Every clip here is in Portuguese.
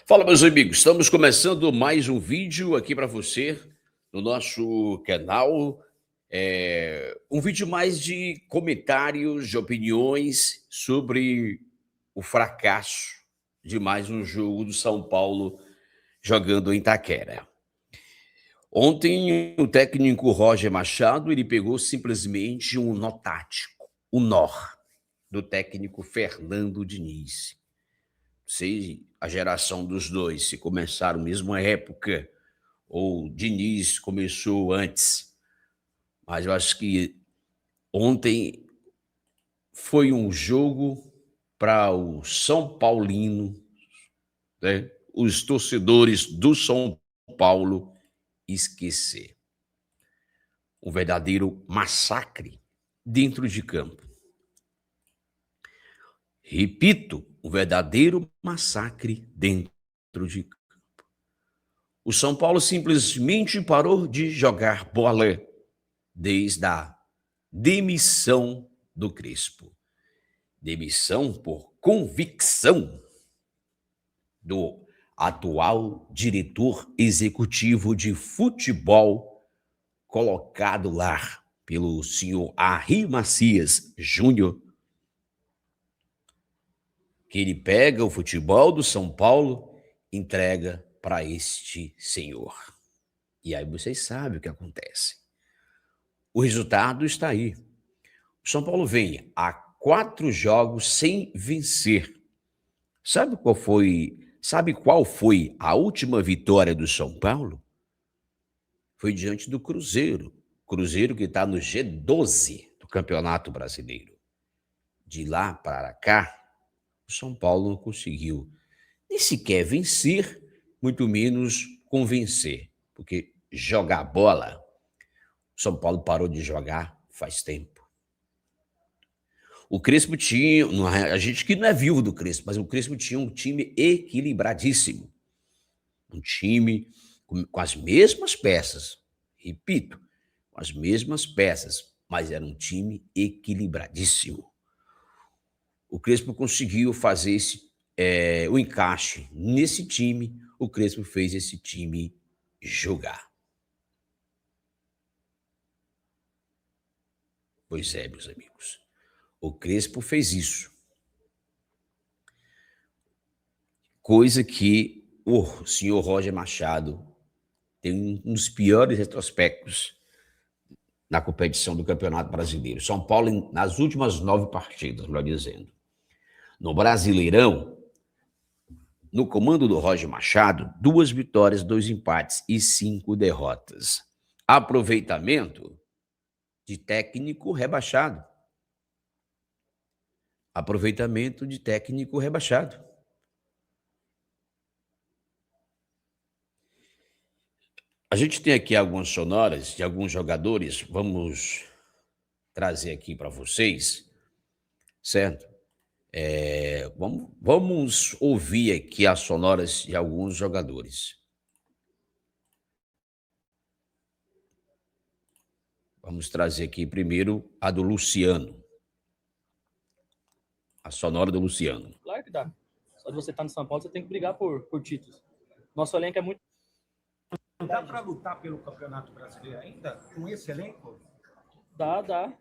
Fala, meus amigos, estamos começando mais um vídeo aqui para você no nosso canal. Um vídeo mais de comentários, de opiniões sobre o fracasso de mais um jogo do São Paulo jogando em Itaquera. Ontem, o técnico Roger Machado, ele pegou simplesmente um nó tático, o nó do técnico Fernando Diniz. Se a geração dos dois se começaram na mesma época, ou Diniz começou antes, mas eu acho que ontem foi um jogo para o São Paulino, né? Os torcedores do São Paulo esquecer. Um verdadeiro massacre dentro de campo. Repito, um verdadeiro massacre dentro de campo. O São Paulo simplesmente parou de jogar bola desde a demissão do Crespo. Demissão por convicção do atual diretor executivo de futebol colocado lá pelo senhor Arry Macias Júnior, que ele pega o futebol do São Paulo e entrega para este senhor. E aí vocês sabem o que acontece. O resultado está aí. O São Paulo vem a 4 jogos sem vencer. Sabe qual foi a última vitória do São Paulo? Foi diante do Cruzeiro. Cruzeiro que está no G12 do Campeonato Brasileiro. De lá para cá, o São Paulo não conseguiu nem sequer vencer, muito menos convencer. Porque jogar bola, o São Paulo parou de jogar faz tempo. O Crespo tinha, a gente que não é viúvo do Crespo, mas o Crespo tinha um time equilibradíssimo. Um time com as mesmas peças, repito, com as mesmas peças, mas era um time equilibradíssimo. O Crespo conseguiu fazer o encaixe nesse time, o Crespo fez esse time jogar. Pois é, meus amigos. O Crespo fez isso. Coisa que o senhor Roger Machado tem um dos piores retrospectos na competição do Campeonato Brasileiro. São Paulo, nas últimas 9 partidas, melhor dizendo. No Brasileirão, no comando do Roger Machado, 2 vitórias, 2 empates e 5 derrotas. Aproveitamento de técnico rebaixado. Aproveitamento de técnico rebaixado. A gente tem aqui algumas sonoras de alguns jogadores, vamos trazer aqui para vocês, certo? Vamos ouvir aqui as sonoras de alguns jogadores. Vamos trazer aqui primeiro a do Luciano. A sonora do Luciano. Claro que dá. Só de você estar no São Paulo, você tem que brigar por títulos. Nosso elenco é muito... Dá para lutar pelo Campeonato Brasileiro ainda com esse elenco? Dá.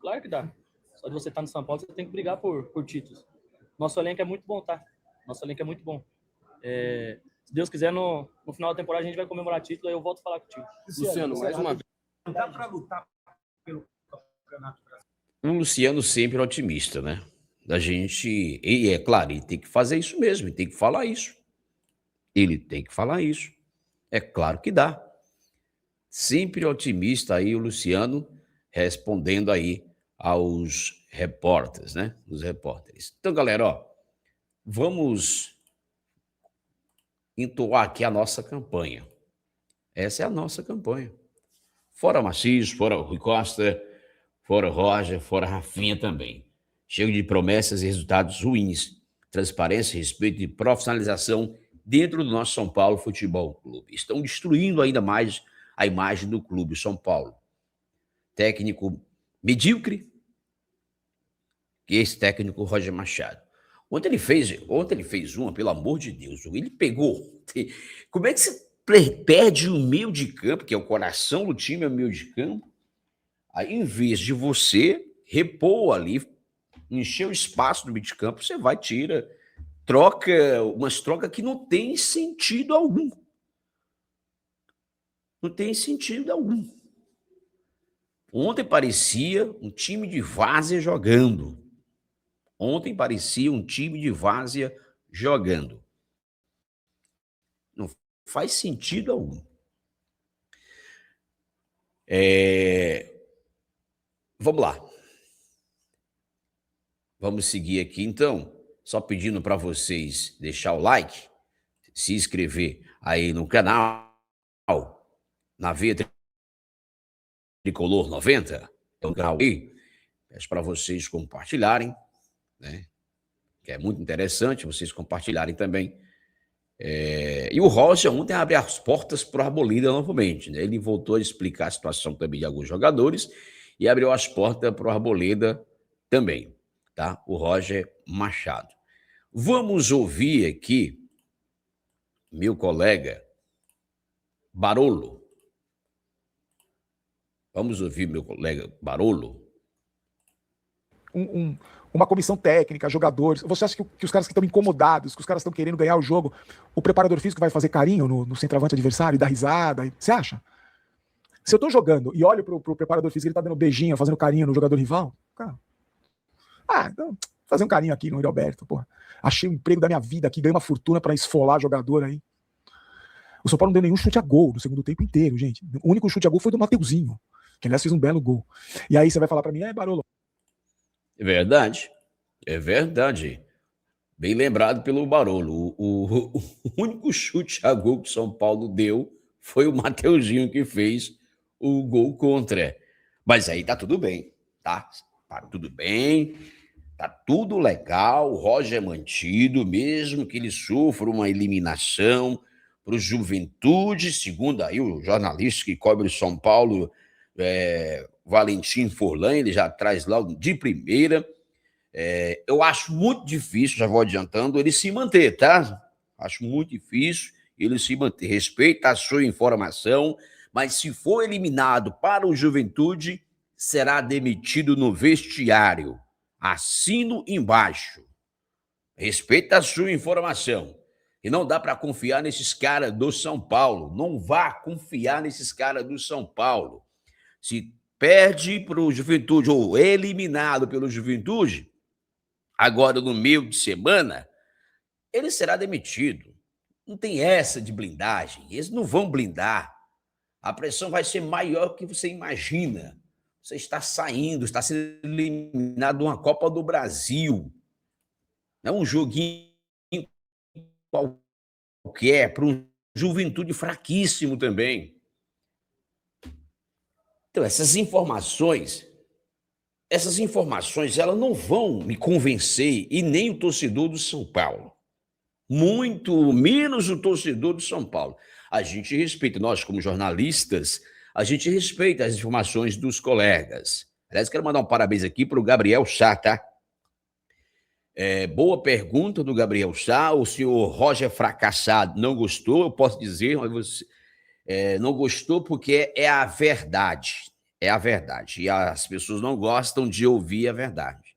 Claro que dá. Só de você estar no São Paulo, você tem que brigar por títulos. Nosso elenco é muito bom, tá? Nosso elenco é muito bom. Se Deus quiser, no final da temporada a gente vai comemorar título, aí eu volto a falar contigo. Luciano, mais uma vez. Dá para lutar pelo Campeonato Brasileiro? O Luciano sempre é otimista, né? Da gente, e é claro, ele tem que fazer isso mesmo, ele tem que falar isso. Ele tem que falar isso. É claro que dá. Sempre otimista aí o Luciano, respondendo aí aos repórteres, né? Os repórteres. Então, galera, ó, vamos entoar aqui a nossa campanha. Essa é a nossa campanha. Fora Macias, fora Rui Costa, fora Roger, fora Rafinha também. Chega de promessas e resultados ruins. Transparência, respeito e profissionalização dentro do nosso São Paulo Futebol Clube. Estão destruindo ainda mais a imagem do clube São Paulo. Técnico medíocre, que esse técnico Roger Machado. Ontem ele fez uma, pelo amor de Deus. Ele pegou. Como é que você perde o meio de campo, que é o coração do time, é o meio de campo? Aí, em vez de você repor ali, encher o espaço do meio de campo, você vai, tira, troca, umas trocas que não tem sentido algum. Não tem sentido algum. Ontem parecia um time de várzea jogando. Ontem parecia um time de várzea jogando. Não faz sentido algum. Vamos lá. Vamos seguir aqui, então. Só pedindo para vocês deixar o like, se inscrever aí no canal, na Veia Tricolor 90, é um canal aí. Peço para vocês compartilharem, né? Que é muito interessante vocês compartilharem também. E o Roger ontem abre as portas para o Arboleda novamente, né? Ele voltou a explicar a situação também de alguns jogadores e abriu as portas para o Arboleda também, tá? O Roger Machado. Vamos ouvir aqui meu colega Barolo. Vamos ouvir meu colega Barolo. Uma comissão técnica, jogadores. Você acha que os caras que estão incomodados, que os caras estão querendo ganhar o jogo, o preparador físico vai fazer carinho no centroavante adversário e dar risada? Você acha? Se eu tô jogando e olho pro preparador físico, ele tá dando beijinho, fazendo carinho no jogador rival, cara. Então, fazer um carinho aqui no Yuri Alberto, porra. Achei o emprego da minha vida aqui, ganhei uma fortuna pra esfolar jogador aí. O São Paulo não deu nenhum chute a gol no segundo tempo inteiro, gente. O único chute a gol foi do Mateuzinho, que aliás fez um belo gol. E aí você vai falar pra mim, Barolo. É verdade, é verdade. Bem lembrado pelo Barolo. O único chute a gol que o São Paulo deu foi o Mateuzinho que fez o gol contra. Mas aí tá tudo bem, tá? Tá tudo bem, tá tudo legal. O Roger é mantido, mesmo que ele sofra uma eliminação para o Juventude, segundo aí o jornalista que cobre o São Paulo, Valentim Forlan, ele já traz logo de primeira. Eu acho muito difícil, já vou adiantando, ele se manter, tá? Acho muito difícil ele se manter. Respeita a sua informação, mas se for eliminado para o Juventude, será demitido no vestiário. Assino embaixo. Respeita a sua informação. E não dá para confiar nesses caras do São Paulo. Não vá confiar nesses caras do São Paulo. Se perde para o Juventude ou é eliminado pelo Juventude, agora no meio de semana, ele será demitido. Não tem essa de blindagem. Eles não vão blindar. A pressão vai ser maior do que você imagina. Você está saindo, está sendo eliminado de uma Copa do Brasil. Não é um joguinho qualquer, para um Juventude fraquíssimo também. Então, essas informações, elas não vão me convencer, e nem o torcedor do São Paulo. Muito menos o torcedor do São Paulo. A gente respeita, nós como jornalistas, a gente respeita as informações dos colegas. Aliás, quero mandar um parabéns aqui para o Gabriel Sá, tá? Boa pergunta do Gabriel Sá. O senhor Roger fracassado não gostou, eu posso dizer, mas você não gostou porque é a verdade. É a verdade. E as pessoas não gostam de ouvir a verdade.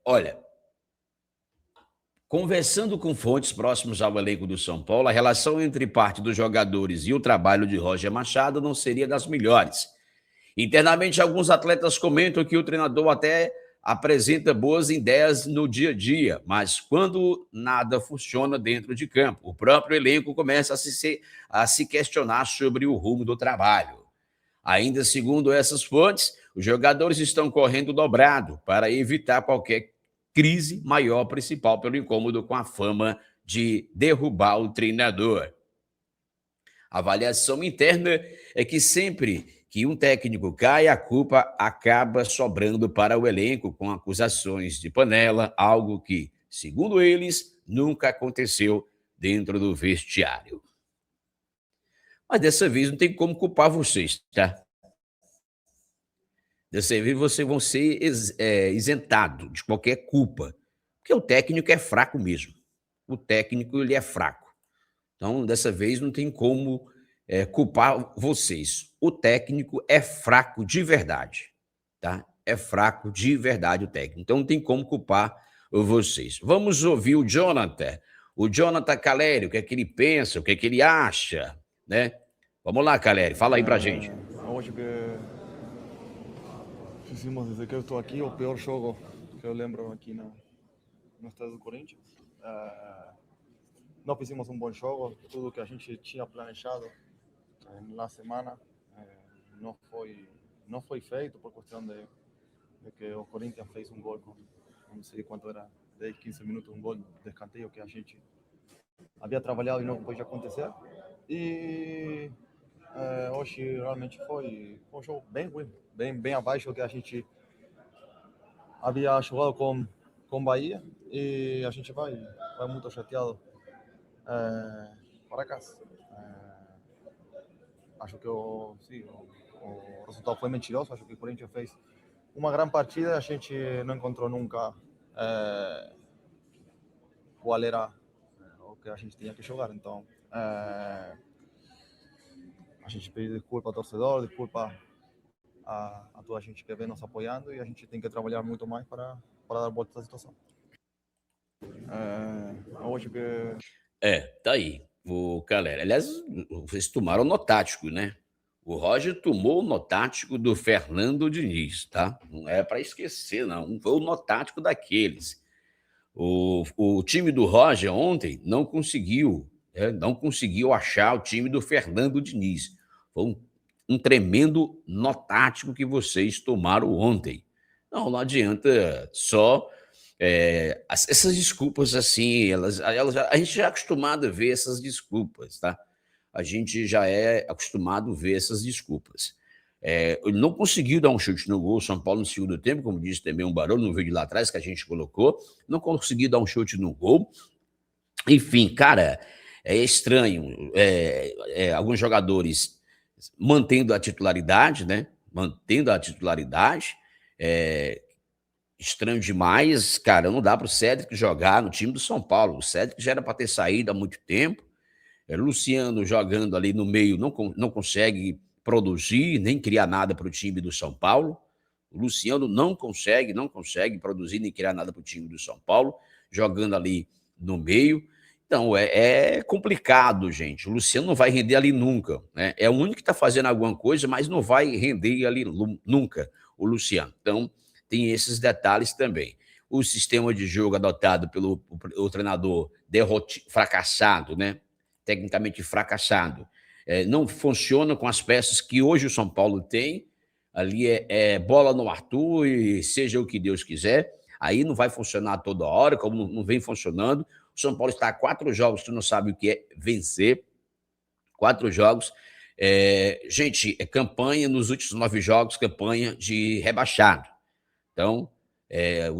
Olha, conversando com fontes próximas ao elenco do São Paulo, a relação entre parte dos jogadores e o trabalho de Roger Machado não seria das melhores. Internamente, alguns atletas comentam que o treinador até apresenta boas ideias no dia a dia, mas quando nada funciona dentro de campo, o próprio elenco começa a se questionar sobre o rumo do trabalho. Ainda segundo essas fontes, os jogadores estão correndo dobrado para evitar qualquer crise maior, principal pelo incômodo com a fama de derrubar o treinador. A avaliação interna é que sempre que um técnico cai, a culpa acaba sobrando para o elenco com acusações de panela, algo que, segundo eles, nunca aconteceu dentro do vestiário. Mas dessa vez não tem como culpar vocês, tá? Dessa vez vocês vão ser isentados de qualquer culpa, porque o técnico é fraco mesmo. O técnico ele é fraco. Então, dessa vez não tem como culpar vocês. O técnico é fraco de verdade, tá? É fraco de verdade o técnico. Então, não tem como culpar vocês. Vamos ouvir o Jonathan. O Jonathan Caleri, o que é que ele pensa, o que é que ele acha, né? Vamos lá, Caleri, fala aí pra gente. Eu acho que fizemos desde que eu estou aqui o pior jogo que eu lembro aqui no estado do Corinthians. Não fizemos um bom jogo, tudo que a gente tinha planejado na semana não foi feito por questão de que o Corinthians fez um gol com não sei quanto era, 10, 15 minutos, um gol de escanteio que a gente havia trabalhado e não pôde acontecer. E hoje realmente foi um jogo bem ruim, bem abaixo do que a gente havia jogado com Bahia, e a gente vai muito chateado para casa. Acho que o resultado foi mentiroso. Acho que o Corinthians fez uma grande partida, a gente não encontrou nunca qual era o que a gente tinha que jogar. Então a gente pede desculpa ao torcedor, desculpa a toda a gente que vem nos apoiando, e a gente tem que trabalhar muito mais para dar volta à situação. Eu acho que Tá aí, o Caleri. Aliás, vocês tomaram no tático, né? O Roger tomou o no tático do Fernando Diniz, tá? Não é para esquecer, não. Foi o no tático daqueles. O time do Roger ontem não conseguiu achar o time do Fernando Diniz. Foi um tremendo nó tático que vocês tomaram ontem. Não adianta só essas desculpas assim, a gente já é acostumado a ver essas desculpas, tá? A gente já é acostumado a ver essas desculpas. Ele não conseguiu dar um chute no gol, São Paulo no segundo tempo, como disse também um barulho no vídeo lá atrás que a gente colocou, não conseguiu dar um chute no gol. Enfim, cara, é estranho. Alguns jogadores mantendo a titularidade, né? Estranho demais, cara. Não dá para o Cédric jogar no time do São Paulo. O Cédric já era para ter saído há muito tempo. Luciano jogando ali no meio não consegue produzir, nem criar nada para o time do São Paulo. O Luciano não consegue produzir nem criar nada para o time do São Paulo, jogando ali no meio. Então, é complicado, gente. O Luciano não vai render ali nunca, né? É o único que está fazendo alguma coisa, mas não vai render ali nunca, o Luciano. Então, tem esses detalhes também. O sistema de jogo adotado pelo treinador fracassado, né? Tecnicamente fracassado, não funciona com as peças que hoje o São Paulo tem. Ali bola no Arthur e seja o que Deus quiser. Aí não vai funcionar toda hora, como não vem funcionando. O São Paulo está a 4 jogos, tu não sabe o que é vencer. 4 jogos. Gente, campanha nos últimos 9 jogos, campanha de rebaixado. Então,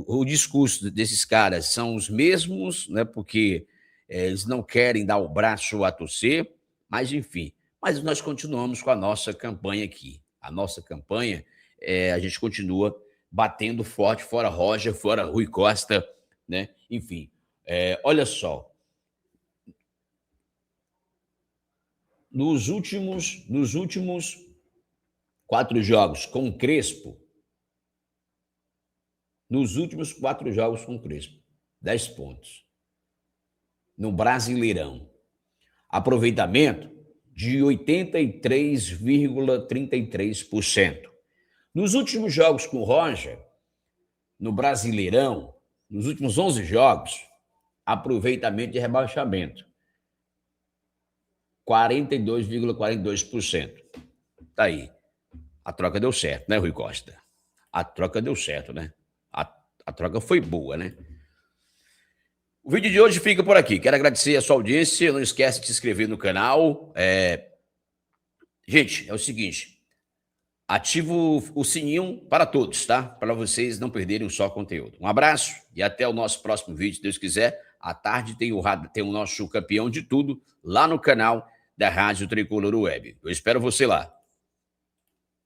o discurso desses caras são os mesmos, né? Porque eles não querem dar o braço a torcer, mas enfim. Mas nós continuamos com a nossa campanha aqui. A nossa campanha, a gente continua batendo forte, fora Roger, fora Rui Costa, né? Enfim, olha só. Nos últimos 4 jogos com o Crespo, 10 pontos. No Brasileirão. Aproveitamento de 83,33%. Nos últimos jogos com o Roger, no Brasileirão, nos últimos 11 jogos, aproveitamento de rebaixamento. 42,42%. Tá aí. A troca deu certo, né, Rui Costa? A troca deu certo, né? A troca foi boa, né? O vídeo de hoje fica por aqui. Quero agradecer a sua audiência. Não esquece de se inscrever no canal. Gente, é o seguinte. Ativa o sininho para todos, tá? Para vocês não perderem só conteúdo. Um abraço e até o nosso próximo vídeo, se Deus quiser. À tarde tem o nosso campeão de tudo lá no canal da Rádio Tricolor Web. Eu espero você lá.